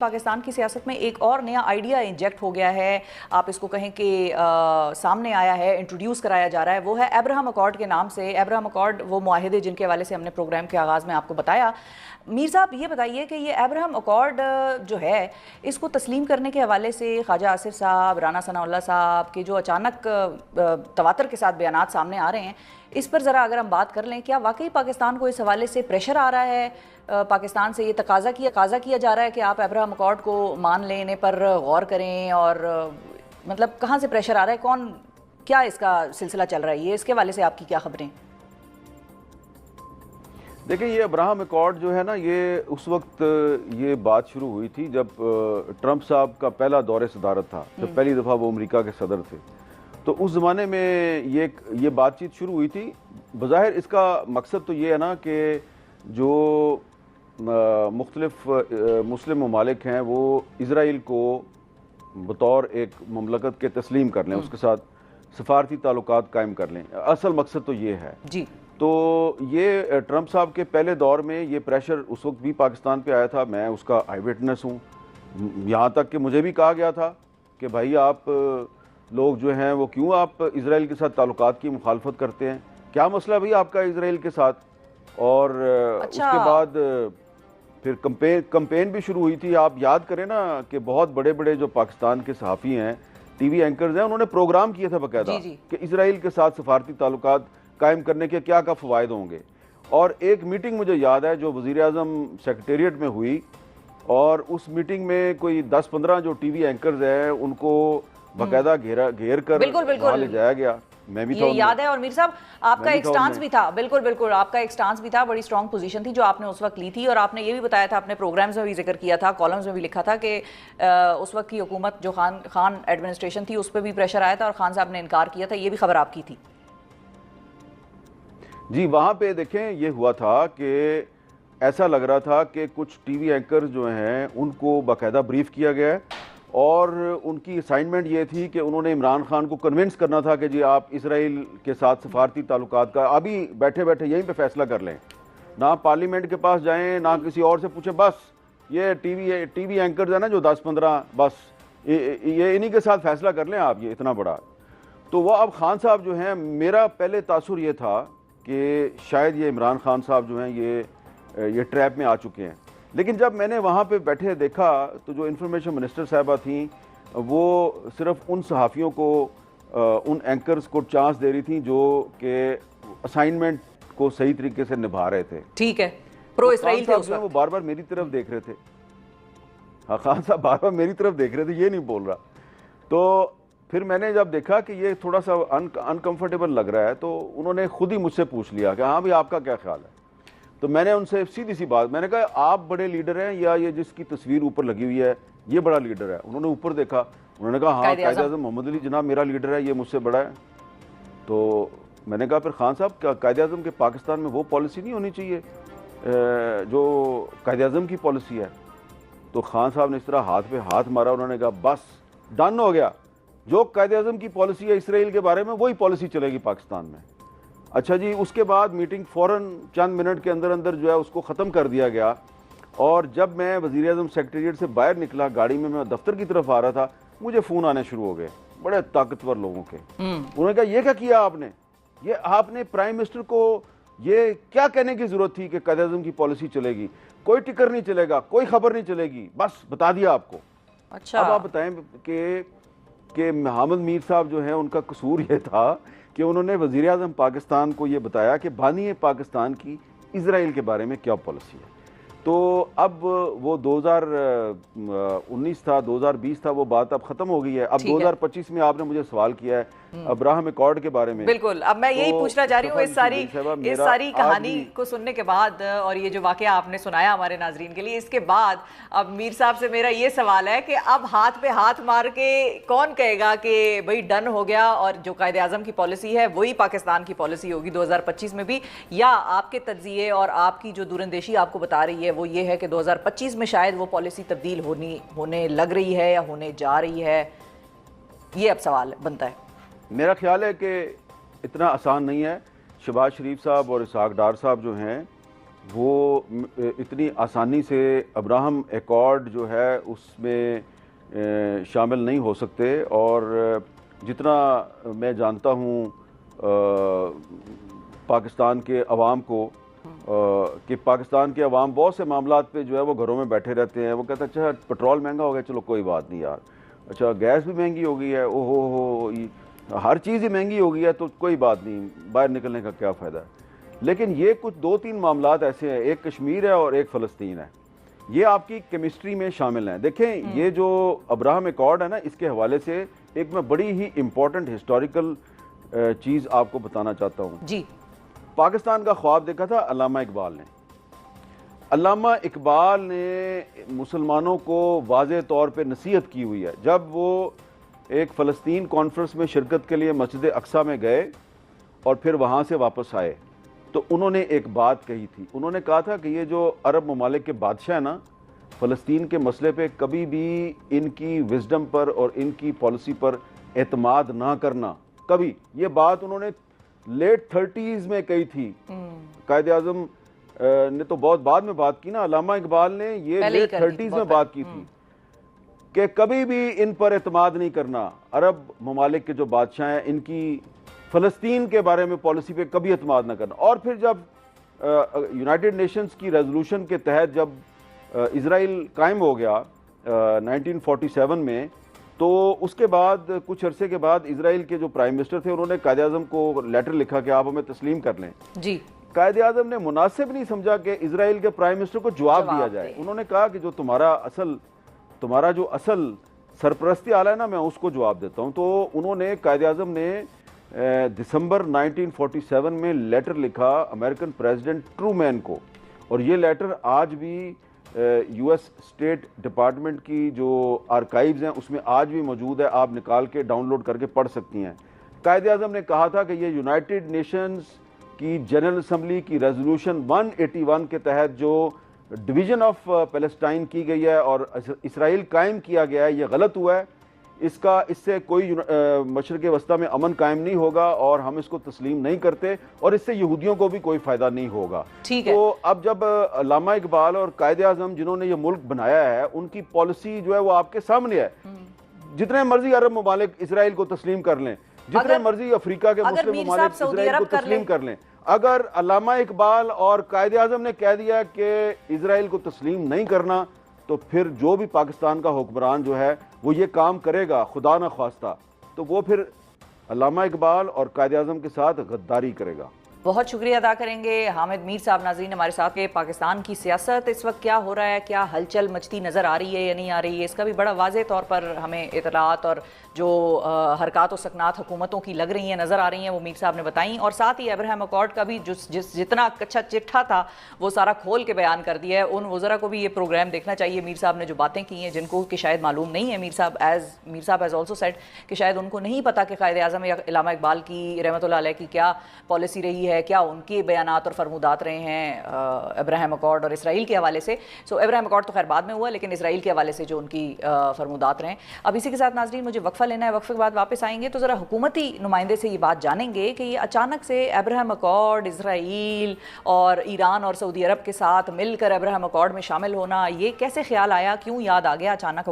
पाकिस्तान की सियासत में एक और नया आइडिया इंजेक्ट हो गया है, आप इसको कहें कि सामने आया है, इंट्रोड्यूस कराया जा रहा है, वो है अब्राहम अकॉर्ड के नाम से। अब्राहम अकॉर्ड वो मुआहिदे जिनके हवाले से हमने प्रोग्राम के आगाज़ में आपको बताया। मीर साहब ये बताइए कि ये अब्राहम अकॉर्ड जो है इसको तस्लीम करने के हवाले से ख्वाजा आसिफ साहब, राना सनाउल्लाह साहब के जो अचानक तवातर के साथ बयानात सामने आ रहे हैं, इस पर ज़रा अगर हम बात कर लें, क्या वाकई पाकिस्तान को इस हवाले से प्रेशर आ रहा है? पाकिस्तान से ये तकाजा किया जा रहा है कि आप अब्राहम अकॉर्ड को मान लेने पर गौर करें, और मतलब कहाँ से प्रेशर आ रहा है, कौन क्या इसका सिलसिला चल रहा है, ये इसके हवाले से आपकी क्या खबरें? देखिए, ये अब्राहम अकॉर्ड जो है ना, ये उस वक्त ये बात शुरू हुई थी जब ट्रंप साहब का पहला दौरे सदारत था, जब पहली दफ़ा वो अमेरिका के सदर थे। तो उस ज़माने में ये बातचीत शुरू हुई थी। बज़ाहिर इसका मकसद तो ये है ना कि जो मुख्तलिफ मुस्लिम ममालिक हैं वो इसराइल को बतौर एक ममलकत के तस्लीम कर लें, उसके साथ सफारती ताल्लुकात कायम कर लें। असल मकसद तो ये है जी। तो ये ट्रंप साहब के पहले दौर में ये प्रेशर उस वक्त भी पाकिस्तान पे आया था। मैं उसका आई विटनेस हूँ। यहाँ तक कि मुझे भी कहा गया था कि भाई आप लोग जो हैं वो क्यों आप इसराइल के साथ ताल्लुकात की मुखालफत करते हैं, क्या मसला भाई आपका इसराइल के साथ। और अच्छा। उसके बाद फिर कंपेन भी शुरू हुई थी। आप याद करें ना कि बहुत बड़े बड़े जो पाकिस्तान के सहाफ़ी हैं, टीवी एंकर्स हैं, उन्होंने प्रोग्राम किया था बाकायदा कि इसराइल के साथ सफारती ताल्लुकात कायम करने के क्या क्या फ़वायद होंगे। और एक मीटिंग मुझे याद है जो वज़ीर आज़म सेक्रेटेरिएट में हुई, और उस मीटिंग में कोई 10-15 जो टीवी एंकर्स हैं उनको बाकायदा घेर कर वहाँ ले जाया गया। मैं भी ये याद है। और मीर साहब आपका एक स्टांस भी था, बिल्कुल आपका एक स्टांस भी था, बड़ी स्ट्रॉन्ग पोजीशन थी जो आपने उस वक्त ली थी, और आपने ये भी बताया था, अपने प्रोग्राम्स में भी जिक्र किया था, कॉलम्स में भी लिखा था कि उस वक्त की हुकूमत जो खान एडमिनिस्ट्रेशन थी उस पर भी प्रेशर आया था और खान साहब ने इनकार किया था। ये भी खबर आपकी थी। जी, वहाँ पे देखें ये हुआ था कि ऐसा लग रहा था कि कुछ टीवी एंकर्स जो हैं उनको बाकायदा ब्रीफ किया गया है, और उनकी असाइनमेंट ये थी कि उन्होंने इमरान खान को कन्विंस करना था कि जी आप इसराइल के साथ सफारती ताल्लुकात का अभी बैठे बैठे यहीं पे फैसला कर लें, ना पार्लियामेंट के पास जाएं, ना किसी और से पूछें। बस ये टीवी एंकर्स है ना जो 10-15, बस ये इन्हीं के साथ फैसला कर लें आप, ये इतना बड़ा। तो वह अब खान साहब जो हैं, मेरा पहले तासुर ये था कि शायद ये इमरान खान साहब जो हैं ये ट्रैप में आ चुके हैं। लेकिन जब मैंने वहाँ पे बैठे देखा तो जो इंफॉर्मेशन मिनिस्टर साहिबा थी वो सिर्फ उन सहाफ़ियों को, उन एंकर्स को चांस दे रही थी जो कि असाइनमेंट को सही तरीके से निभा रहे थे। ठीक है, प्रो इसराइल थे उस वक्त। वो बार बार मेरी तरफ देख रहे थे। हाँ, खान साहब बार बार मेरी तरफ देख रहे थे, ये नहीं बोल रहा। तो फिर मैंने जब देखा कि ये थोड़ा सा अनकंफर्टेबल लग रहा है, तो उन्होंने खुद ही मुझसे पूछ लिया कि हाँ भाई आपका क्या ख्याल है। तो मैंने उनसे सीधी सी बात, मैंने कहा आप बड़े लीडर हैं या ये जिसकी तस्वीर ऊपर लगी हुई है ये बड़ा लीडर है? उन्होंने ऊपर देखा, उन्होंने कहा हाँ कायदे आज़म मोहम्मद अली जनाब मेरा लीडर है, ये मुझसे बड़ा है। तो मैंने कहा फिर खान साहब क्या कायदे आज़म के पाकिस्तान में वो पॉलिसी नहीं होनी चाहिए जो कायदे आज़म की पॉलिसी है? तो खान साहब ने इस तरह हाथ पे हाथ मारा, उन्होंने कहा बस डन हो गया, जो कायदे आज़म की पॉलिसी है इसराइल के बारे में वही पॉलिसी चलेगी पाकिस्तान में। अच्छा जी, उसके बाद मीटिंग फ़ौरन चंद मिनट के अंदर अंदर जो है उसको ख़त्म कर दिया गया। और जब मैं वज़ीर आज़म सेक्रेटेरिएट से बाहर निकला, गाड़ी में मैं दफ्तर की तरफ आ रहा था, मुझे फ़ोन आने शुरू हो गए बड़े ताकतवर लोगों के। उन्होंने कहा ये क्या किया आपने, ये आपने प्राइम मिनिस्टर को ये क्या कहने की ज़रूरत थी कि कायदे आज़म की पॉलिसी चलेगी? कोई टिकर नहीं चलेगा, कोई खबर नहीं चलेगी, बस बता दिया आपको। अच्छा। अब आप बताएं कि मोहम्मद मीर साहब जो हैं उनका कसूर ये था कि उन्होंने वज़ीर आज़म पाकिस्तान को ये बताया कि बानी पाकिस्तान की इसराइल के बारे में क्या पॉलिसी है। तो अब वो 2019 था, 2020 था, वो बात अब ख़त्म हो गई है। अब 2025 में आपने मुझे सवाल किया है अब्राहम अकॉर्ड के बारे में। बिल्कुल, अब मैं यही पूछना चाह रही हूँ इस सारी कहानी को सुनने के बाद, और ये जो वाकया आपने सुनाया हमारे नाजरीन के लिए, इसके बाद अब मीर साहब से मेरा ये सवाल है कि अब हाथ पे हाथ मार के कौन कहेगा कि भाई डन हो गया और जो कायदे आज़म की पॉलिसी है वही पाकिस्तान की पॉलिसी होगी 2025 में भी, या आपके तज्जिए और आपकी जो दूरंदेशी आपको बता रही है वो ये है कि 2025 में शायद वो पॉलिसी तब्दील होने लग रही है या होने जा रही है? ये अब सवाल बनता है। मेरा ख्याल है कि इतना आसान नहीं है। शहबाज शरीफ साहब और इसहाक डार साहब जो हैं वो इतनी आसानी से अब्राहम एकॉर्ड जो है उसमें शामिल नहीं हो सकते। और जितना मैं जानता हूँ पाकिस्तान के अवाम को कि पाकिस्तान के अवाम बहुत से मामलात पे जो है वो घरों में बैठे रहते हैं। वो कहते हैं अच्छा पेट्रोल महंगा हो गया, चलो कोई बात नहीं यार, अच्छा गैस भी महंगी हो गई है, ओहो हो हर चीज़ ही महंगी हो गई है तो कोई बात नहीं, बाहर निकलने का क्या फ़ायदा है। लेकिन ये कुछ 2-3 मामलात ऐसे हैं, एक कश्मीर है और एक फ़लस्तीन है, ये आपकी केमिस्ट्री में शामिल हैं। देखें ये जो अब्राहम एकॉर्ड है ना, इसके हवाले से एक मैं बड़ी ही इम्पोर्टेंट हिस्टोरिकल चीज़ आपको बताना चाहता हूँ जी। पाकिस्तान का ख्वाब देखा था अल्लामा इकबाल ने। अल्लामा इकबाल ने मुसलमानों को वाज़े तौर पे नसीहत की हुई है। जब वो एक फ़लस्तीन कॉन्फ्रेंस में शिरकत के लिए मस्जिद अक्सा में गए और फिर वहाँ से वापस आए तो उन्होंने एक बात कही थी। उन्होंने कहा था कि ये जो अरब ममालिक के बादशाह हैं ना, फ़लस्तीन के मसले पे कभी भी इनकी विजडम पर और इनकी पॉलिसी पर एतमाद ना करना, कभी। ये बात उन्होंने लेट 30s में कही थी। कायदे आज़म ने तो बहुत बाद में बात की ना, अल्लामा इकबाल ने ये लेट 30s में बात की थी कि कभी भी इन पर एतमाद नहीं करना। अरब ममालिक के जो बादशाह हैं इनकी फ़लस्तीन के बारे में पॉलिसी पे कभी एतमाद ना करना। और फिर जब यूनाइटेड नेशंस की रेजोल्यूशन के तहत जब इज़राइल कायम हो गया 1947 में, तो उसके बाद कुछ अरसे के बाद इज़राइल के जो प्राइम मिनिस्टर थे उन्होंने कायदे आज़म को लेटर लिखा कि आप हमें तस्लीम कर लें। जी। कायदे आज़म ने मुनासिब नहीं समझा कि इज़राइल के प्राइम मिनिस्टर को जवाब दिया जाए। उन्होंने कहा कि जो तुम्हारा जो असल सरपरस्ती आला है ना, मैं उसको जवाब देता हूँ। तो उन्होंने कायदे आज़म ने दिसंबर 1947 में लेटर लिखा अमेरिकन प्रेसिडेंट ट्रूमैन को, और ये लेटर आज भी यूएस स्टेट डिपार्टमेंट की जो आर्काइव्स हैं उसमें आज भी मौजूद है, आप निकाल के डाउनलोड करके पढ़ सकती हैं। कायदे आज़म ने कहा था कि ये यूनाइटेड नेशंस की जनरल असम्बली की रेजोल्यूशन 181 के तहत जो डिवीज़न ऑफ पैलेस्टाइन की गई है और इसराइल कायम किया गया है, ये गलत हुआ है। इससे कोई मशरिक़ वस्ता में अमन कायम नहीं होगा और हम इसको तस्लीम नहीं करते, और इससे यहूदियों को भी कोई फ़ायदा नहीं होगा। तो अब जब अल्लामा इकबाल और कायदे आज़म जिन्होंने ये मुल्क बनाया है उनकी पॉलिसी जो है वो आपके सामने है। जितने मर्जी अरब ममालिक इसराइल को तस्लीम कर लें, जितने मर्जी अफ्रीका के मुस्लिम ममालिक इसराइल को तस्लीम कर लें, अगर अल्लामा इकबाल और कायदे आज़म ने कह दिया कि इसराइल को तस्लीम नहीं करना, तो फिर जो भी पाकिस्तान का हुक्मरान जो है वो ये काम करेगा खुदा न ख्वास्ता, तो वो फिर अल्लामा इकबाल और कायदे आज़म के साथ गद्दारी करेगा। बहुत शुक्रिया अदा करेंगे हामिद मीर साहब। नाज़रीन हमारे साथ के पाकिस्तान की सियासत इस वक्त क्या हो रहा है, क्या हलचल मचती नज़र आ रही है या नहीं आ रही है, इसका भी बड़ा वाज़े तौर पर हमें इतलात और जो हरकत और सकनात हुकूमतों की लग रही हैं नज़र आ रही हैं वो मीर साहब ने बताई। और साथ ही अब्राहम अकॉर्ड का भी जितना कच्चा चिट्ठा था वो सारा खोल के बयान कर दिया है। उन वज़रा को भी ये प्रोग्राम देखना चाहिए। मीर साहब ने जो बातें की हैं जिनको कि शायद मालूम नहीं है, मीर साहब हैज़ ऑल्सो सेड कि शायद उनको नहीं पता कि कायदे आज़म या अल्लामा इकबाल की रहमतुल्लाह अलैह की क्या पॉलिसी रही है, क्या उनके बयानात और फरमुदात रहे हैं अब्राहम अकॉर्ड और इसराइल के हवाले से। सो अब्राहम अकॉर्ड तो खैर बाद में हुआ, लेकिन इसराइल के हवाले से जो उनकी फरमुदात रहे हैं। अब इसी के साथ नाज़रीन मुझे वक्फा लेना है, वक्फे के बाद वापस आएंगे तो ज़रा हुकूमती नुमाइंदे से ये बात जानेंगे कि ये अचानक से अब्राहम अकॉर्ड इसराइल और ईरान और सऊदी अरब के साथ मिलकर अब्राहम अकॉर्ड में शामिल होना, ये कैसे ख्याल आया, क्यों याद आ गया अचानक